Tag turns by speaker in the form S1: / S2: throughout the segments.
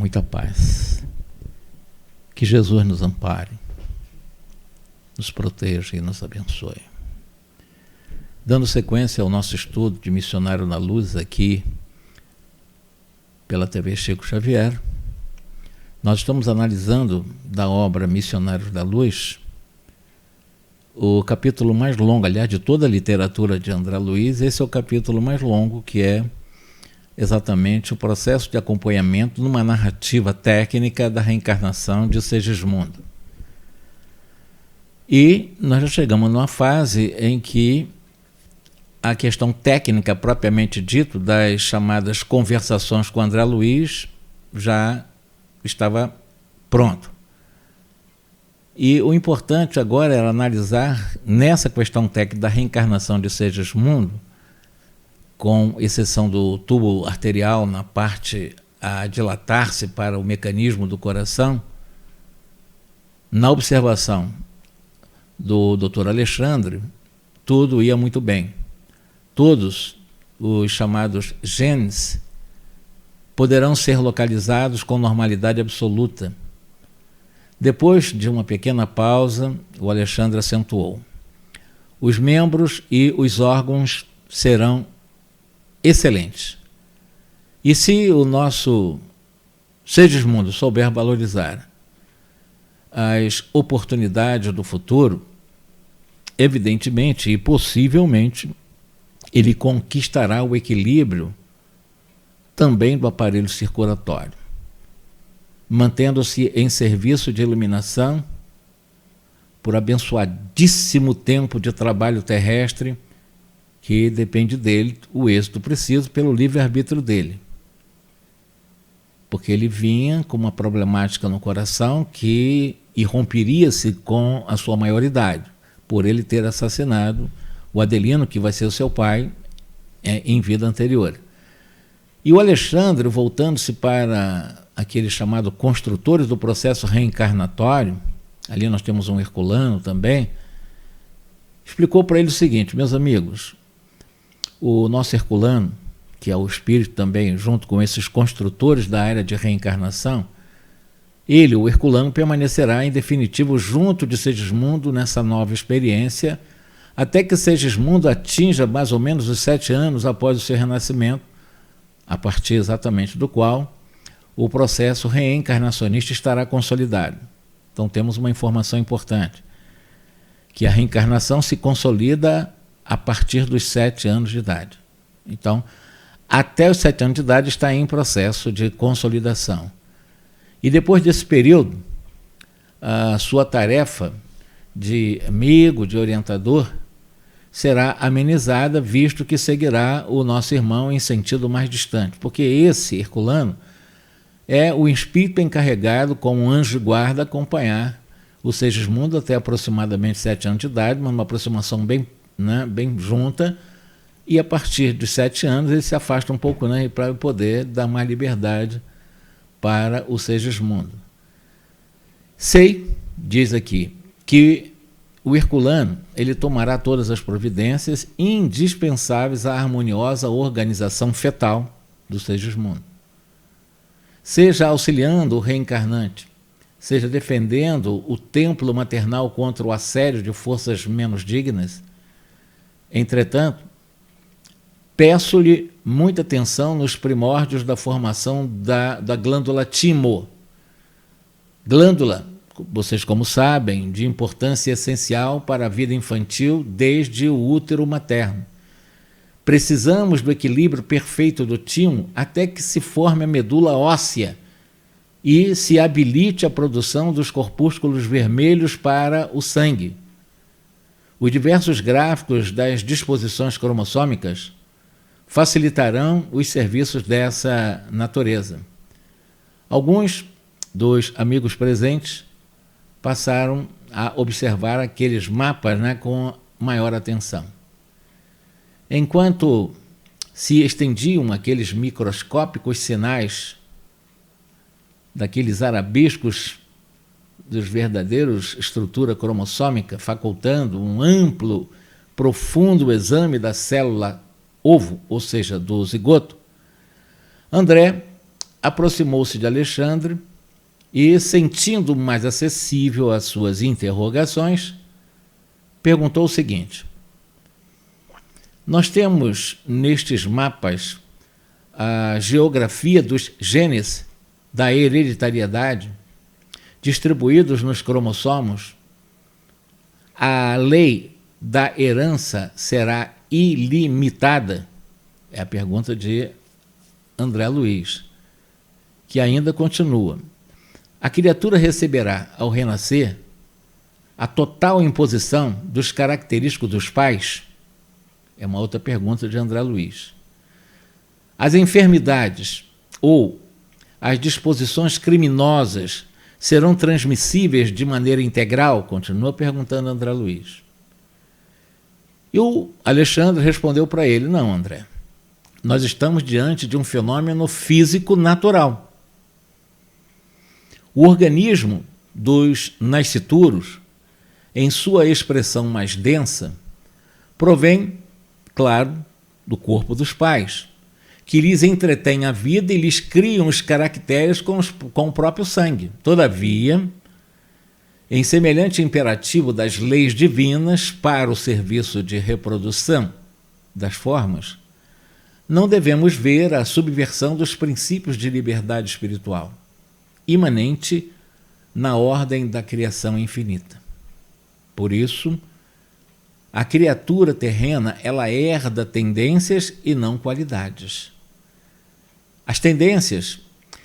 S1: muita paz. Que Jesus nos ampare, nos proteja e nos abençoe. Dando sequência ao nosso estudo de Missionário na Luz aqui pela TV Chico Xavier, nós estamos analisando da obra Missionários da Luz o capítulo mais longo, aliás, de toda a literatura de André Luiz. Esse é o capítulo mais longo, que é exatamente o processo de acompanhamento numa narrativa técnica da reencarnação de Segismundo. E nós já chegamos numa fase em que a questão técnica propriamente dito das chamadas conversações com André Luiz já estava pronto. E o importante agora era analisar nessa questão técnica da reencarnação de Segismundo, com exceção do tubo arterial na parte a dilatar-se para o mecanismo do coração, na observação do Dr. Alexandre, tudo ia muito bem. Todos os chamados genes poderão ser localizados com normalidade absoluta. Depois de uma pequena pausa, o Alexandre acentuou: os membros e os órgãos serão excelentes. E se o nosso Segismundo souber valorizar as oportunidades do futuro, evidentemente e possivelmente ele conquistará o equilíbrio também do aparelho circulatório, mantendo-se em serviço de iluminação por abençoadíssimo tempo de trabalho terrestre, que depende dele, o êxito preciso pelo livre-arbítrio dele. Porque ele vinha com uma problemática no coração que irromperia-se com a sua maioridade, por ele ter assassinado o Adelino, que vai ser o seu pai, em vida anterior. E o Alexandre, voltando-se para aqueles chamados construtores do processo reencarnatório, ali nós temos um Herculano também, explicou para ele o seguinte: meus amigos, o nosso Herculano, que é o espírito também, junto com esses construtores da área de reencarnação, ele, o Herculano, permanecerá em definitivo junto de Segismundo nessa nova experiência, até que Segismundo atinja mais ou menos os 7 anos após o seu renascimento, a partir exatamente do qual o processo reencarnacionista estará consolidado. Então temos uma informação importante, que a reencarnação se consolida a partir dos 7 anos de idade. Então, até os 7 anos de idade está em processo de consolidação. E depois desse período, a sua tarefa de amigo, de orientador, será amenizada, visto que seguirá o nosso irmão em sentido mais distante, porque esse Herculano é o espírito encarregado, como anjo de guarda, acompanhar o Segismundo até aproximadamente 7 anos de idade, mas uma aproximação bem junta, e a partir dos 7 anos ele se afasta um pouco, para poder dar mais liberdade para o Segismundo. Sei, diz aqui, que o Herculano ele tomará todas as providências indispensáveis à harmoniosa organização fetal do Segismundo, seja auxiliando o reencarnante, seja defendendo o templo maternal contra o assédio de forças menos dignas. Entretanto, peço-lhe muita atenção nos primórdios da formação da glândula timo. Glândula, vocês como sabem, de importância essencial para a vida infantil desde o útero materno. Precisamos do equilíbrio perfeito do timo até que se forme a medula óssea e se habilite a produção dos corpúsculos vermelhos para o sangue. Os diversos gráficos das disposições cromossômicas facilitarão os serviços dessa natureza. Alguns dos amigos presentes passaram a observar aqueles mapas com maior atenção. Enquanto se estendiam aqueles microscópicos sinais daqueles arabescos dos verdadeiros estrutura cromossômica, facultando um amplo, profundo exame da célula ovo, ou seja, do zigoto, André aproximou-se de Alexandre e, sentindo mais acessível às suas interrogações, perguntou o seguinte: nós temos nestes mapas a geografia dos genes da hereditariedade distribuídos nos cromossomos. A lei da herança será ilimitada? É a pergunta de André Luiz, que ainda continua. A criatura receberá, ao renascer, a total imposição dos característicos dos pais? É uma outra pergunta de André Luiz. As enfermidades ou as disposições criminosas serão transmissíveis de maneira integral? Continua perguntando André Luiz. E o Alexandre respondeu para ele: não, André, nós estamos diante de um fenômeno físico natural. O organismo dos nascituros, em sua expressão mais densa, provém, claro, do corpo dos pais, que lhes entretém a vida e lhes criam os caracteres com o próprio sangue. Todavia, em semelhante imperativo das leis divinas para o serviço de reprodução das formas, não devemos ver a subversão dos princípios de liberdade espiritual, imanente na ordem da criação infinita. Por isso, a criatura terrena, ela herda tendências e não qualidades. As tendências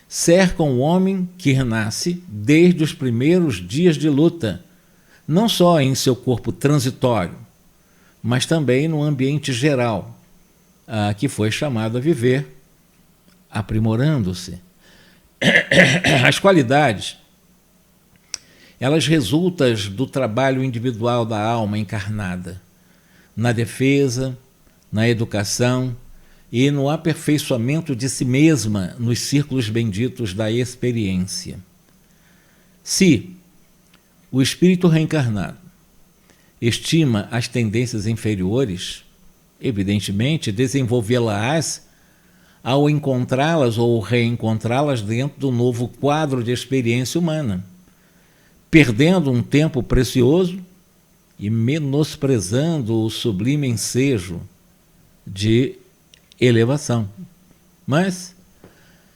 S1: cercam o homem que renasce desde os primeiros dias de luta, não só em seu corpo transitório, mas também no ambiente geral, que foi chamado a viver, aprimorando-se. As qualidades, elas resultam do trabalho individual da alma encarnada, na defesa, na educação e no aperfeiçoamento de si mesma nos círculos benditos da experiência. Se o espírito reencarnado estima as tendências inferiores, evidentemente desenvolvê-las ao encontrá-las ou reencontrá-las dentro do novo quadro de experiência humana, perdendo um tempo precioso e menosprezando o sublime ensejo de elevação. Mas,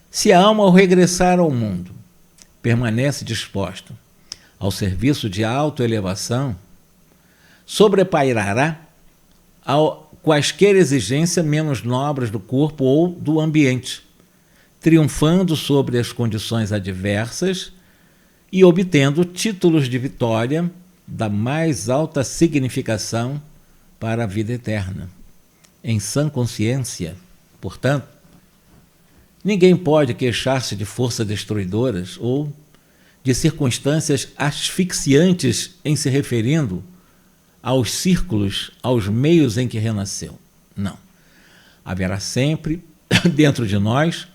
S1: se a alma, ao regressar ao mundo, permanece disposta ao serviço de autoelevação, sobrepairará a quaisquer exigências menos nobres do corpo ou do ambiente, triunfando sobre as condições adversas e obtendo títulos de vitória da mais alta significação para a vida eterna. Em sã consciência, portanto, ninguém pode queixar-se de forças destruidoras ou de circunstâncias asfixiantes em se referindo aos círculos, aos meios em que renasceu. Não. Haverá sempre, dentro de nós,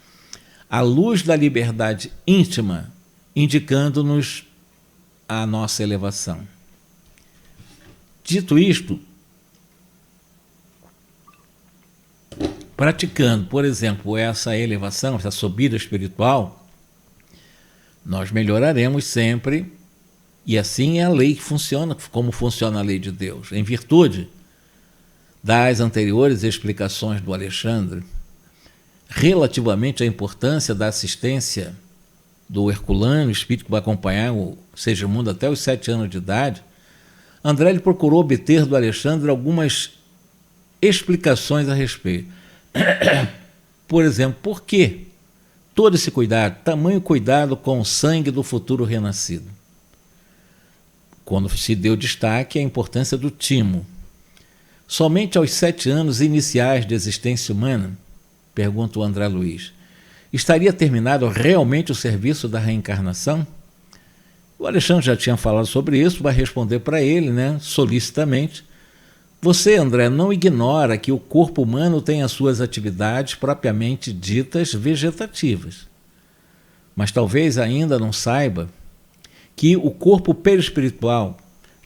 S1: a luz da liberdade íntima, indicando-nos a nossa elevação. Dito isto, praticando, por exemplo, essa elevação, essa subida espiritual, nós melhoraremos sempre, e assim é a lei que funciona, como funciona a lei de Deus. Em virtude das anteriores explicações do Alexandre, relativamente à importância da assistência do Herculano, o espírito que vai acompanhar o Segimundo até os 7 anos de idade, André ele procurou obter do Alexandre algumas explicações a respeito. Por exemplo, por que todo esse cuidado, tamanho cuidado com o sangue do futuro renascido? Quando se deu destaque à importância do timo. Somente aos 7 anos iniciais de existência humana, pergunta o André Luiz, estaria terminado realmente o serviço da reencarnação? O Alexandre já tinha falado sobre isso, vai responder para ele, solicitamente. Você, André, não ignora que o corpo humano tem as suas atividades propriamente ditas vegetativas. Mas talvez ainda não saiba que o corpo perispiritual,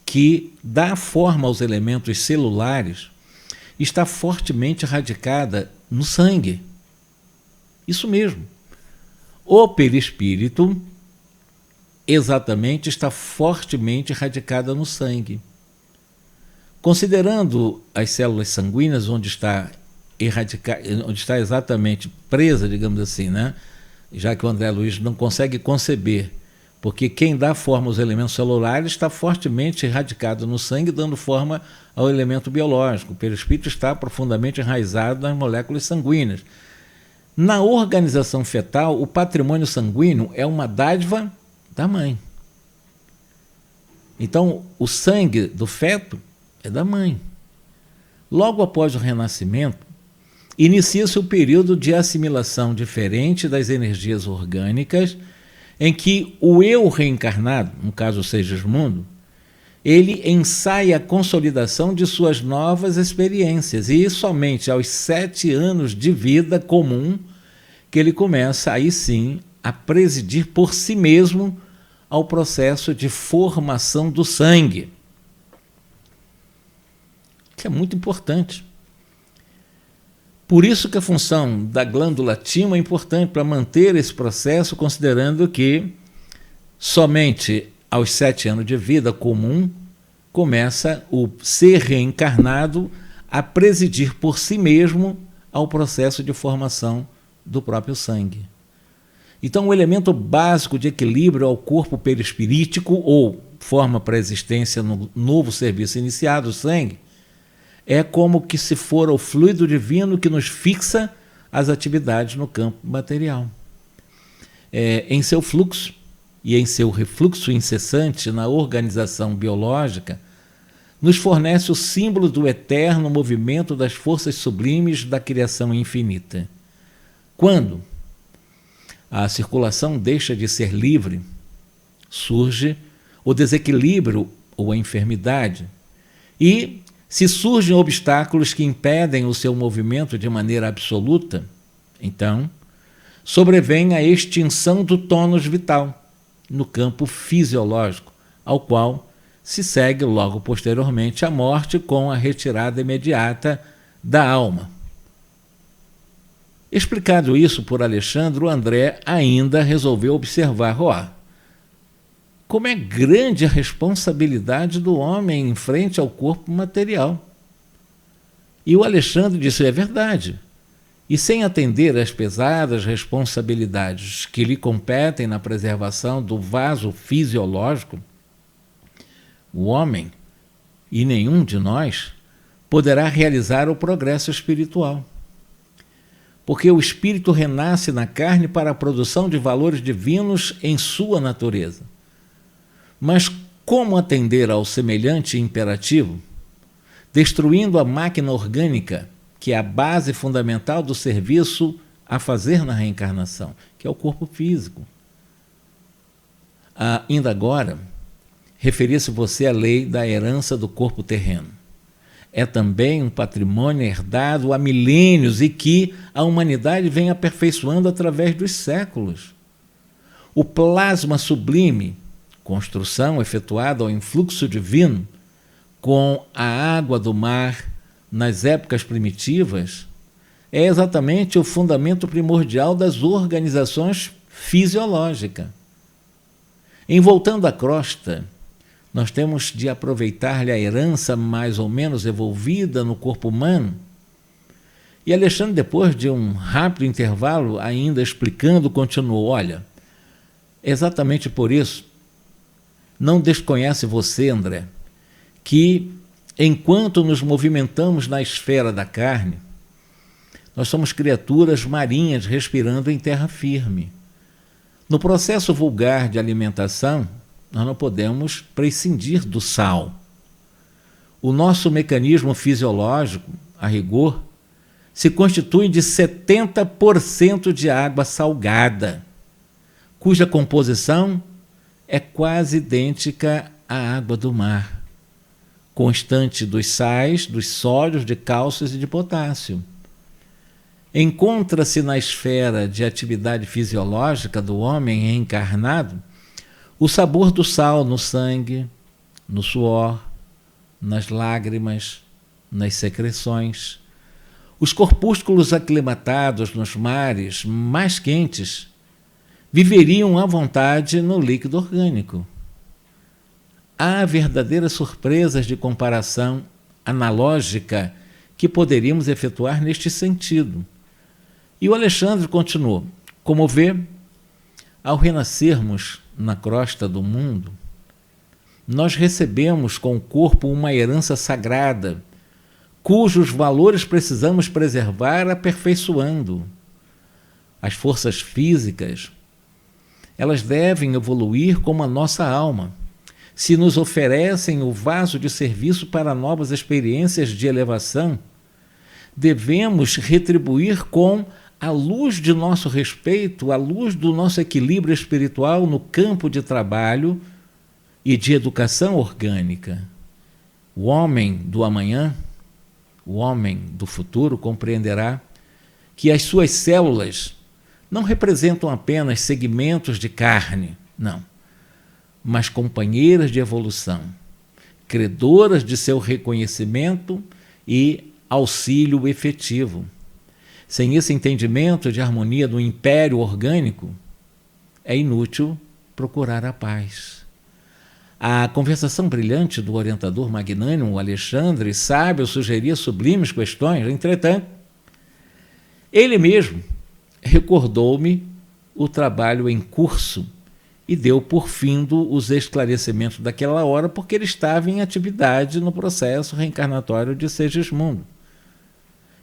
S1: que dá forma aos elementos celulares, está fortemente radicada no sangue. Isso mesmo. O perispírito exatamente está fortemente radicada no sangue. Considerando as células sanguíneas onde está exatamente presa, digamos assim, né? Já que o André Luiz não consegue conceber, porque quem dá forma aos elementos celulares está fortemente radicado no sangue, dando forma ao elemento biológico. O perispírito está profundamente enraizado nas moléculas sanguíneas. Na organização fetal, o patrimônio sanguíneo é uma dádiva da mãe. Então, o sangue do feto é da mãe. Logo após o renascimento, inicia-se o período de assimilação diferente das energias orgânicas, em que o eu reencarnado, no caso Segismundo, ele ensaia a consolidação de suas novas experiências, e somente aos 7 anos de vida comum que ele começa, aí sim, a presidir por si mesmo ao processo de formação do sangue, que é muito importante. Por isso que a função da glândula timo é importante para manter esse processo, considerando que somente aos 7 anos de vida comum começa o ser reencarnado a presidir por si mesmo ao processo de formação do próprio sangue. Então, o elemento básico de equilíbrio ao corpo perispirítico, ou forma para a existência no novo serviço iniciado, o sangue, é como que se for o fluido divino que nos fixa as atividades no campo material. Em seu fluxo e em seu refluxo incessante na organização biológica, nos fornece o símbolo do eterno movimento das forças sublimes da criação infinita. Quando a circulação deixa de ser livre, surge o desequilíbrio ou a enfermidade, e se surgem obstáculos que impedem o seu movimento de maneira absoluta, então sobrevém a extinção do tônus vital no campo fisiológico, ao qual se segue logo posteriormente a morte com a retirada imediata da alma. Explicado isso por Alexandre, o André ainda resolveu observar, como é grande a responsabilidade do homem em frente ao corpo material. E o Alexandre disse, é verdade. E sem atender às pesadas responsabilidades que lhe competem na preservação do vaso fisiológico, o homem, e nenhum de nós, poderá realizar o progresso espiritual. Porque o espírito renasce na carne para a produção de valores divinos em sua natureza. Mas como atender ao semelhante imperativo, destruindo a máquina orgânica, que é a base fundamental do serviço a fazer na reencarnação, que é o corpo físico? Ainda agora, referia-se você à lei da herança do corpo terreno. É também um patrimônio herdado há milênios e que a humanidade vem aperfeiçoando através dos séculos. O plasma sublime, construção efetuada ao influxo divino, com a água do mar nas épocas primitivas, é exatamente o fundamento primordial das organizações fisiológicas. Em voltando à crosta, nós temos de aproveitar-lhe a herança mais ou menos evolvida no corpo humano. E Alexandre, depois de um rápido intervalo, ainda explicando, continuou, olha, exatamente por isso, não desconhece você, André, que enquanto nos movimentamos na esfera da carne, nós somos criaturas marinhas respirando em terra firme. No processo vulgar de alimentação, nós não podemos prescindir do sal. O nosso mecanismo fisiológico, a rigor, se constitui de 70% de água salgada, cuja composição é quase idêntica à água do mar, constante dos sais, dos sódios, de cálcios e de potássio. Encontra-se na esfera de atividade fisiológica do homem reencarnado o sabor do sal no sangue, no suor, nas lágrimas, nas secreções. Os corpúsculos aclimatados nos mares mais quentes viveriam à vontade no líquido orgânico. Há verdadeiras surpresas de comparação analógica que poderíamos efetuar neste sentido. E o Alexandre continuou: como vê, ao renascermos na crosta do mundo, nós recebemos com o corpo uma herança sagrada, cujos valores precisamos preservar aperfeiçoando. As forças físicas, elas devem evoluir como a nossa alma, se nos oferecem o vaso de serviço para novas experiências de elevação. Devemos retribuir com a luz de nosso respeito, a luz do nosso equilíbrio espiritual no campo de trabalho e de educação orgânica. O homem do amanhã, o homem do futuro, compreenderá que as suas células não representam apenas segmentos de carne, não, mas companheiras de evolução, credoras de seu reconhecimento e auxílio efetivo. Sem esse entendimento de harmonia do império orgânico, é inútil procurar a paz. A conversação brilhante do orientador magnânimo Alexandre sábio sugeria sublimes questões. Entretanto, ele mesmo recordou-me o trabalho em curso e deu por findo os esclarecimentos daquela hora, porque ele estava em atividade no processo reencarnatório de Segismundo.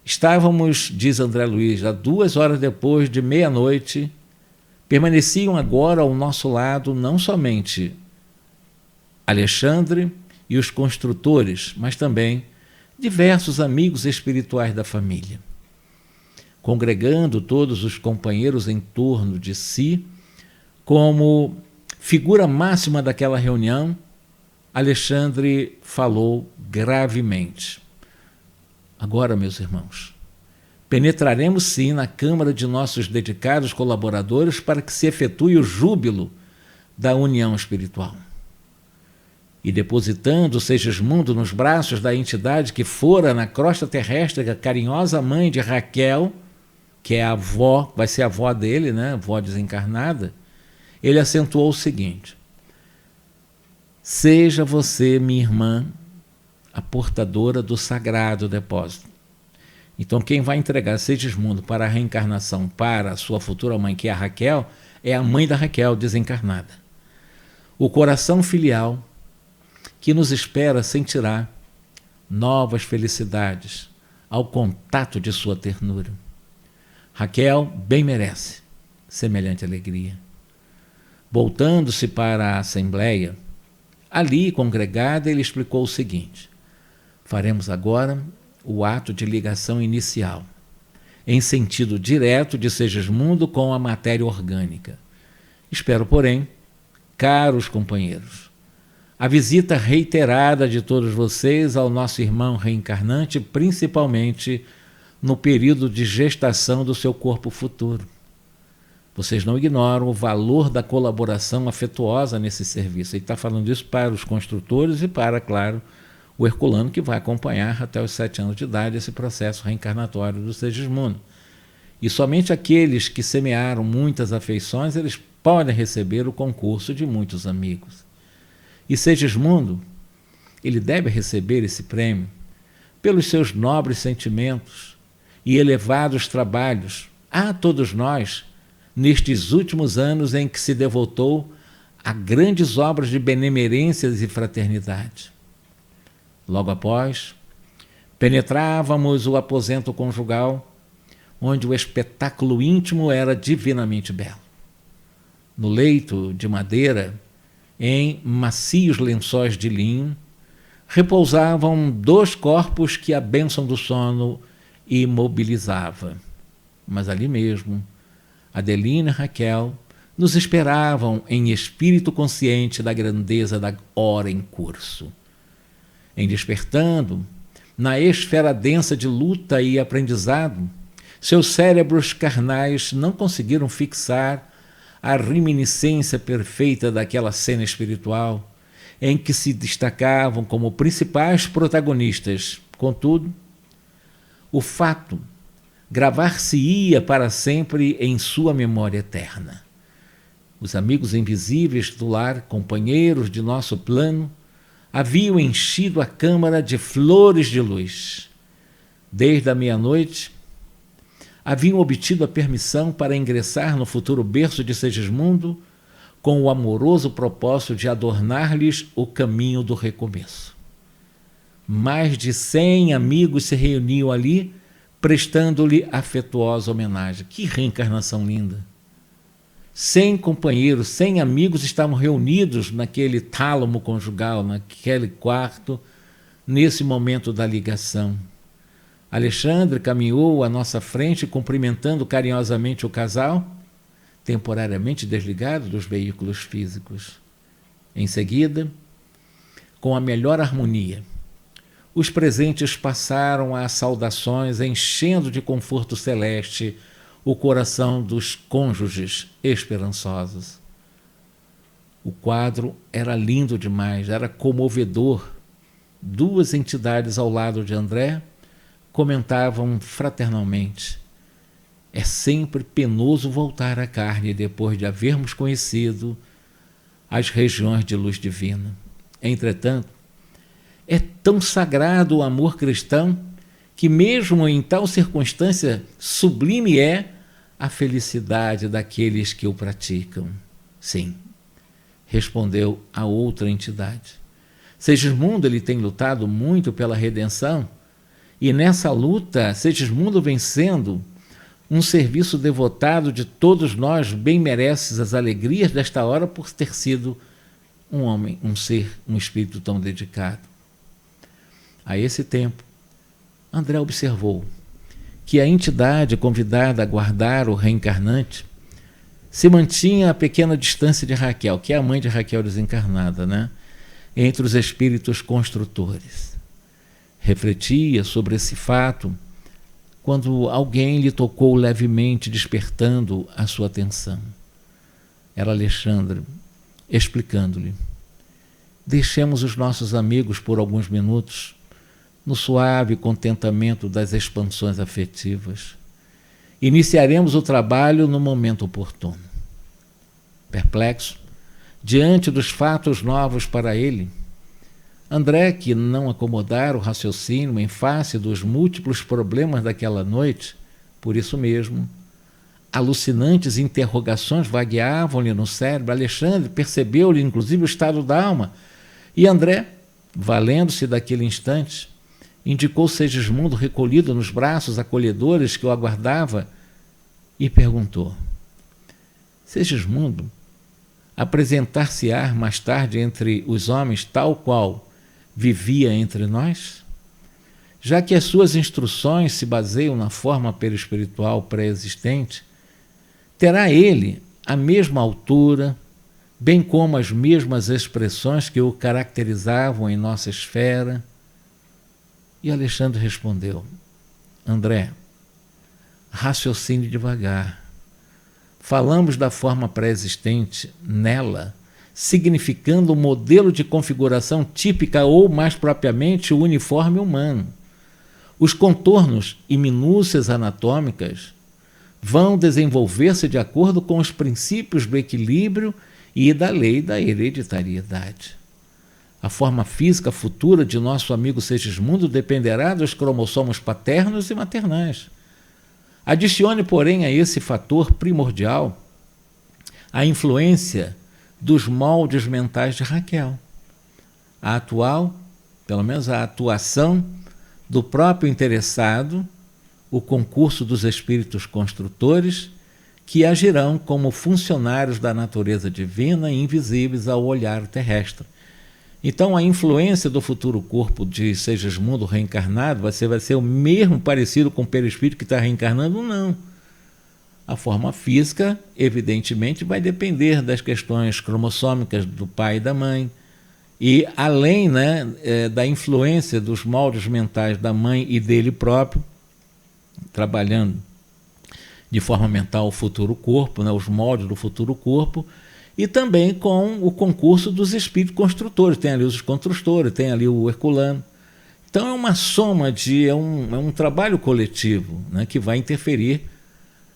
S1: Estávamos, diz André Luiz, a 2 horas depois de meia-noite, permaneciam agora ao nosso lado não somente Alexandre e os construtores, mas também diversos amigos espirituais da família. Congregando todos os companheiros em torno de si, como figura máxima daquela reunião, Alexandre falou gravemente: agora, meus irmãos, penetraremos sim na câmara de nossos dedicados colaboradores para que se efetue o júbilo da união espiritual. E depositando Segismundo nos braços da entidade que fora na crosta terrestre a carinhosa mãe de Raquel, que é a avó, vai ser a avó dele, né, avó desencarnada, ele acentuou o seguinte: seja você, minha irmã, a portadora do sagrado depósito. Então quem vai entregar Segismundo para a reencarnação para a sua futura mãe, que é a Raquel, é a mãe da Raquel desencarnada. O coração filial que nos espera sentirá novas felicidades ao contato de sua ternura. Raquel bem merece semelhante alegria. Voltando-se para a assembleia, ali congregada, ele explicou o seguinte: faremos agora o ato de ligação inicial, em sentido direto de Segismundo com a matéria orgânica. Espero, porém, caros companheiros, a visita reiterada de todos vocês ao nosso irmão reencarnante, principalmente no período de gestação do seu corpo futuro. Vocês não ignoram o valor da colaboração afetuosa nesse serviço. Ele está falando isso para os construtores e para, claro, o herculano que vai acompanhar até os 7 anos de idade esse processo reencarnatório do Segismundo. E somente aqueles que semearam muitas afeições, eles podem receber o concurso de muitos amigos. E Segismundo, ele deve receber esse prêmio pelos seus nobres sentimentos e elevados trabalhos a todos nós nestes últimos anos em que se devotou a grandes obras de benemerências e fraternidade. Logo após, penetrávamos o aposento conjugal, onde o espetáculo íntimo era divinamente belo. No leito de madeira, em macios lençóis de linho, repousavam 2 corpos que a bênção do sono imobilizava. Mas ali mesmo, Adelina e Raquel nos esperavam em espírito consciente da grandeza da hora em curso. Em despertando, na esfera densa de luta e aprendizado, seus cérebros carnais não conseguiram fixar a reminiscência perfeita daquela cena espiritual em que se destacavam como principais protagonistas. Contudo, o fato gravar-se-ia para sempre em sua memória eterna. Os amigos invisíveis do lar, companheiros de nosso plano, haviam enchido a câmara de flores de luz. Desde a meia-noite, haviam obtido a permissão para ingressar no futuro berço de Segismundo com o amoroso propósito de adornar-lhes o caminho do recomeço. Mais de 100 amigos se reuniam ali, prestando-lhe afetuosa homenagem. Que reencarnação linda! 100 companheiros, 100 amigos estavam reunidos naquele tálamo conjugal, naquele quarto, nesse momento da ligação. Alexandre caminhou à nossa frente, cumprimentando carinhosamente o casal, temporariamente desligado dos veículos físicos. Em seguida, com a melhor harmonia, os presentes passaram às saudações, enchendo de conforto celeste o coração dos cônjuges esperançosos. O quadro era lindo demais, era comovedor. Duas entidades ao lado de André comentavam fraternalmente: é sempre penoso voltar à carne depois de havermos conhecido as regiões de luz divina. Entretanto, é tão sagrado o amor cristão que mesmo em tal circunstância sublime é a felicidade daqueles que o praticam. Sim, respondeu a outra entidade. Segismundo ele tem lutado muito pela redenção, e nessa luta Segismundo vem sendo um serviço devotado de todos nós, bem merece as alegrias desta hora por ter sido um homem, um ser, um espírito tão dedicado. A esse tempo, André observou que a entidade convidada a guardar o reencarnante se mantinha a pequena distância de Raquel, que é a mãe de Raquel desencarnada, entre os espíritos construtores. Refletia sobre esse fato quando alguém lhe tocou levemente, despertando a sua atenção. Era Alexandre, explicando-lhe: deixemos os nossos amigos por alguns minutos no suave contentamento das expansões afetivas. Iniciaremos o trabalho no momento oportuno. Perplexo, diante dos fatos novos para ele, André, que não acomodara o raciocínio em face dos múltiplos problemas daquela noite, por isso mesmo, alucinantes interrogações vagueavam-lhe no cérebro. Alexandre percebeu-lhe inclusive o estado da alma, e André, valendo-se daquele instante, indicou Segismundo recolhido nos braços acolhedores que o aguardava e perguntou: Segismundo apresentar-se-á mais tarde entre os homens tal qual vivia entre nós? Já que as suas instruções se baseiam na forma perispiritual pré-existente, terá ele a mesma altura, bem como as mesmas expressões que o caracterizavam em nossa esfera? E Alexandre respondeu: André, raciocine devagar. Falamos da forma pré-existente nela, significando o modelo de configuração típica ou, mais propriamente, o uniforme humano. Os contornos e minúcias anatômicas vão desenvolver-se de acordo com os princípios do equilíbrio e da lei da hereditariedade. A forma física futura de nosso amigo Segismundo dependerá dos cromossomos paternos e maternais. Adicione, porém, a esse fator primordial a influência dos moldes mentais de Raquel. A atual, pelo menos a atuação do próprio interessado, o concurso dos espíritos construtores, que agirão como funcionários da natureza divina invisíveis ao olhar terrestre. Então a influência do futuro corpo de Segismundo reencarnado vai ser o mesmo parecido com o perispírito que está reencarnando? Não. A forma física, evidentemente, vai depender das questões cromossômicas do pai e da mãe, e além da influência dos moldes mentais da mãe e dele próprio, trabalhando de forma mental o futuro corpo, os moldes do futuro corpo, e também com o concurso dos espíritos construtores. Tem ali os construtores, tem ali o Herculano. Então é uma soma é um trabalho coletivo, que vai interferir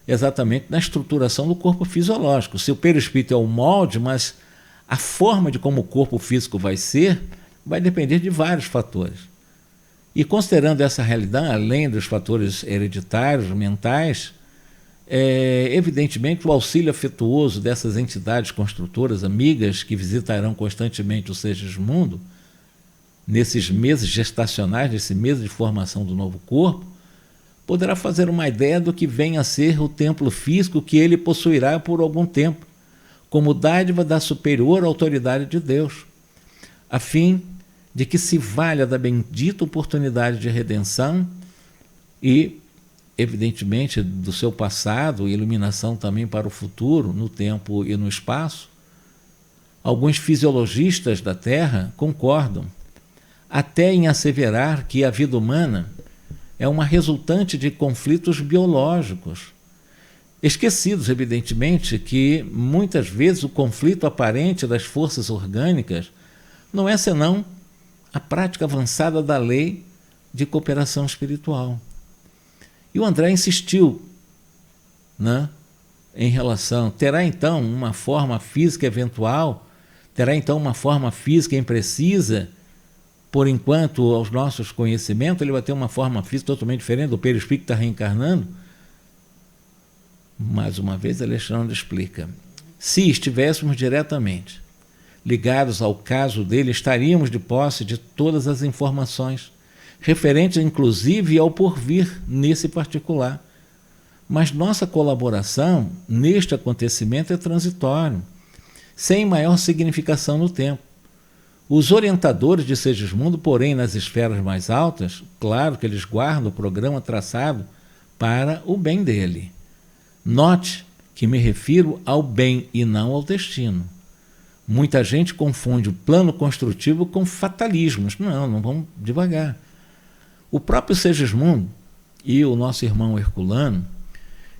S1: exatamente na estruturação do corpo fisiológico. Se o perispírito é o molde, mas a forma de como o corpo físico vai ser vai depender de vários fatores. E considerando essa realidade, além dos fatores hereditários, mentais, evidentemente o auxílio afetuoso dessas entidades construtoras, amigas, que visitarão constantemente o Segismundo, nesses meses gestacionais, nesse mês de formação do novo corpo, poderá fazer uma ideia do que vem a ser o templo físico que ele possuirá por algum tempo, como dádiva da superior autoridade de Deus, a fim de que se valha da bendita oportunidade de redenção e, evidentemente, do seu passado, iluminação também para o futuro, no tempo e no espaço. Alguns fisiologistas da Terra concordam até em asseverar que a vida humana é uma resultante de conflitos biológicos, esquecidos, evidentemente, que muitas vezes o conflito aparente das forças orgânicas não é senão a prática avançada da lei de cooperação espiritual. E o André insistiu, né, em relação, terá então uma forma física eventual, terá então uma forma física imprecisa, por enquanto, aos nossos conhecimentos, ele vai ter uma forma física totalmente diferente do perispírito que está reencarnando. Mais uma vez, Alexandre explica. Se estivéssemos diretamente ligados ao caso dele, estaríamos de posse de todas as informações, referentes inclusive ao porvir nesse particular. Mas nossa colaboração neste acontecimento é transitório, sem maior significação no tempo. Os orientadores de Segismundo, porém, nas esferas mais altas, claro que eles guardam o programa traçado para o bem dele. Note que me refiro ao bem e não ao destino. Muita gente confunde o plano construtivo com fatalismos. Não vamos devagar. O próprio Segismundo e o nosso irmão Herculano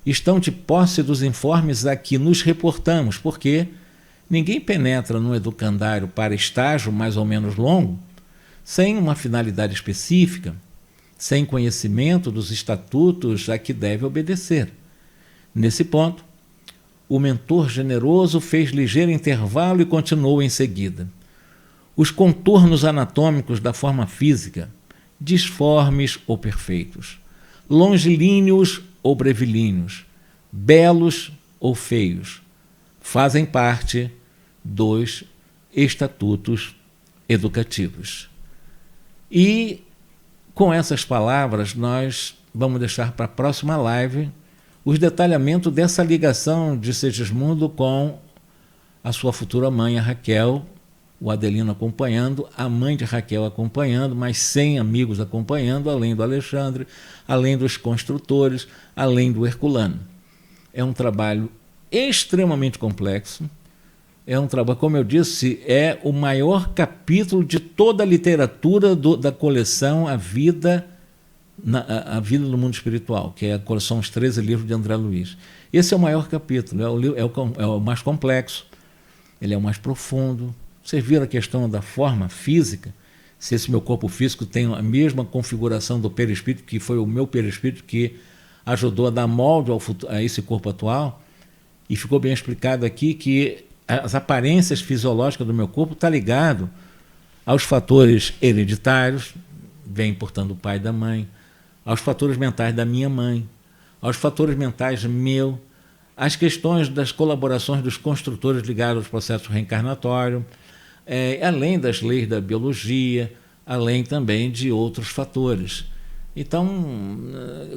S1: estão de posse dos informes a que nos reportamos, porque ninguém penetra no educandário para estágio mais ou menos longo sem uma finalidade específica, sem conhecimento dos estatutos a que deve obedecer. Nesse ponto, o mentor generoso fez ligeiro intervalo e continuou em seguida. Os contornos anatômicos da forma física, disformes ou perfeitos, longilíneos ou brevilíneos, belos ou feios, fazem parte dos estatutos educativos. E com essas palavras nós vamos deixar para a próxima live os detalhamentos dessa ligação de Segismundo com a sua futura mãe, a Raquel, o Adelino acompanhando, a mãe de Raquel acompanhando, mais 100 amigos acompanhando, além do Alexandre, além dos construtores, além do Herculano. É um trabalho extremamente complexo, é um trabalho, como eu disse, é o maior capítulo de toda a literatura da coleção A Vida no Mundo Espiritual, que são os 13 livros de André Luiz. Esse é o maior capítulo, é o mais complexo, ele é o mais profundo. Vocês viram a questão da forma física, se esse meu corpo físico tem a mesma configuração do perispírito, que foi o meu perispírito que ajudou a dar molde a esse corpo atual, e ficou bem explicado aqui que as aparências fisiológicas do meu corpo estão ligado aos fatores hereditários, vem portanto o pai e da mãe, aos fatores mentais da minha mãe, aos fatores mentais meu, às questões das colaborações dos construtores ligados aos processos reencarnatórios, além das leis da biologia, além também de outros fatores. Então,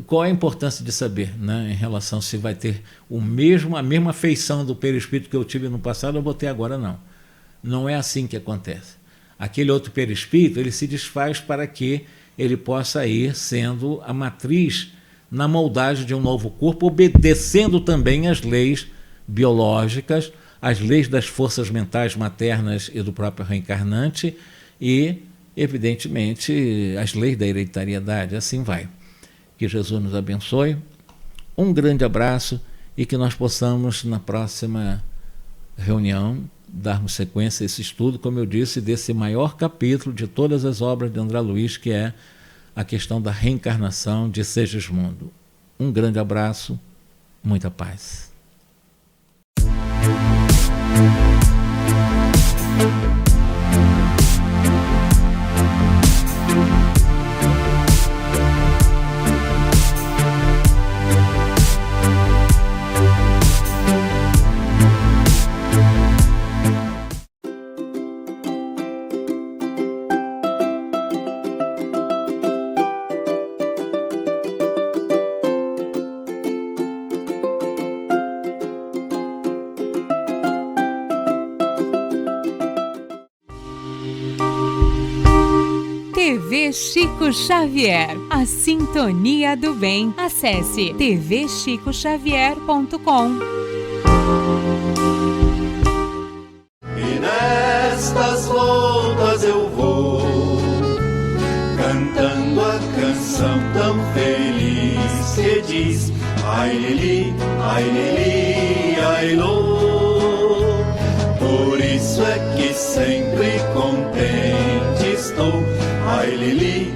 S1: qual é a importância de saber, né, em relação se vai ter a mesma feição do perispírito que eu tive no passado, eu vou ter agora? Não. Não é assim que acontece. Aquele outro perispírito, ele se desfaz para que ele possa ir sendo a matriz na moldagem de um novo corpo, obedecendo também às leis biológicas, às leis das forças mentais maternas e do próprio reencarnante e, evidentemente, as leis da hereditariedade. Assim vai. Que Jesus nos abençoe. Um grande abraço e que nós possamos, na próxima reunião, darmos sequência a esse estudo, como eu disse, desse maior capítulo de todas as obras de André Luiz, que é a questão da reencarnação de Segismundo. Um grande abraço muita paz.
S2: TV Chico Xavier, a sintonia do bem. Acesse tvchicoxavier.com.
S3: E nestas voltas eu vou, cantando a canção tão feliz que diz: ai lili, ai lô. Por isso é que sempre contente estou. Ai lili,